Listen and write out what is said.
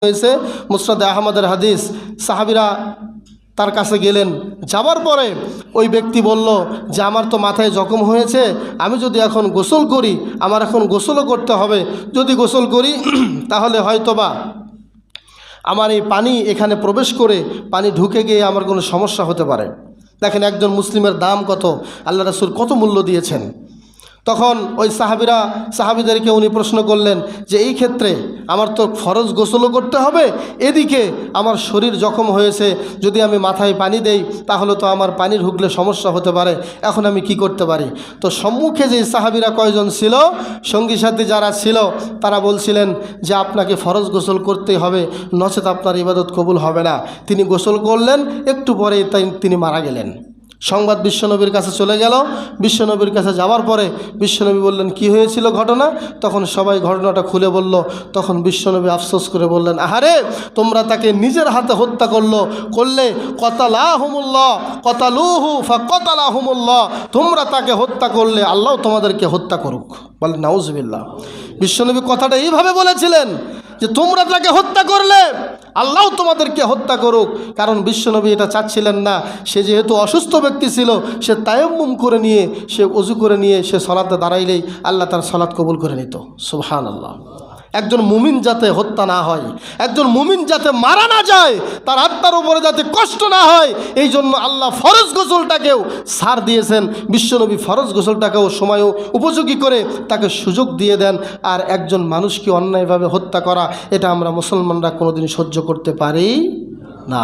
হয়েছে মুসনাদে আহমদের হাদিস। সাহাবীরা তার কাছে গেলেন, যাওয়ার পরে ওই ব্যক্তি বলল যে আমার তো মাথায় জখম হয়েছে, আমি যদি এখন গোসল করি, আমার এখন গোসলও করতে হবে, যদি গোসল করি তাহলে হয়তোবা আমার এই পানি এখানে প্রবেশ করে পানি ঢুকে গিয়ে আমার কোনো সমস্যা হতে পারে। দেখেন একজন মুসলিমের দাম কত, আল্লাহ রাসূল কত মূল্য দিয়েছেন। তখন ওই সাহাবীদেরকে উনি প্রশ্ন করলেন যে এই ক্ষেত্রে আমার তো ফরজ গোসলও করতে হবে, এদিকে আমার শরীর জখম হয়েছে, যদি আমি মাথায় পানি দেই তাহলে তো আমার পানি ঢুকলে সমস্যা হতে পারে, এখন আমি কি করতে পারি? তো সম্মুখে যে সাহাবীরা কয়জন ছিল, সঙ্গী সাথী যারা ছিল, তারা বলছিলেন যে আপনাকে ফরজ গোসল করতেই হবে, নচেত আপনার ইবাদত কবুল হবে না। তিনি গোসল করলেন, একটু পরেই তিনি মারা গেলেন। সংবাদ বিশ্বনবীর কাছে চলে গেল। বিশ্বনবীর কাছে যাওয়ার পরে বিশ্বনবী বললেন কি হয়েছিল ঘটনা? তখন সবাই ঘটনাটা খুলে বলল। তখন বিশ্বনবী আফসোস করে বললেন, আহারে, তোমরা তাকে নিজের হাতে হত্যা করলে কতালুহু ফাকাতালাহুমুল্লাহ, তোমরা তাকে হত্যা করলে আল্লাহ তোমাদেরকে হত্যা করুক। বলেন নাউজুবিল্লাহ। বিশ্বনবী কথাটা এইভাবে বলেছিলেন যে তোমরা তাকে হত্যা করলে আল্লাহ তোমাদেরকে হত্যা করুক। কারণ বিশ্বনবী এটা চাচ্ছিলেন না, সে যেহেতু অসুস্থ ব্যক্তি ছিল, সে তায়াম্মুম করে নিয়ে, সে ওযু করে নিয়ে সে সালাতে দাঁড়াইলেই আল্লাহ তার সালাত কবুল করে নিত। সুবহানাল্লাহ। একজন মুমিন যাতে হত্যা না হয়, একজন মুমিন যাতে মারা না যায়, তার আত্মার উপরে যাতে কষ্ট না হয়, এই জন্য আল্লাহ ফরজ গোসলটাকেও ছাড় দিয়েছেন। বিশ্বনবী ফরজ গোসলটাকেও সময় উপযোগী করে তাকে সুযোগ দিয়ে দেন। আর একজন মানুষকে অন্যায়ভাবে হত্যা করা, এটা আমরা মুসলমানরা কোনোদিন সহ্য করতে পারি না।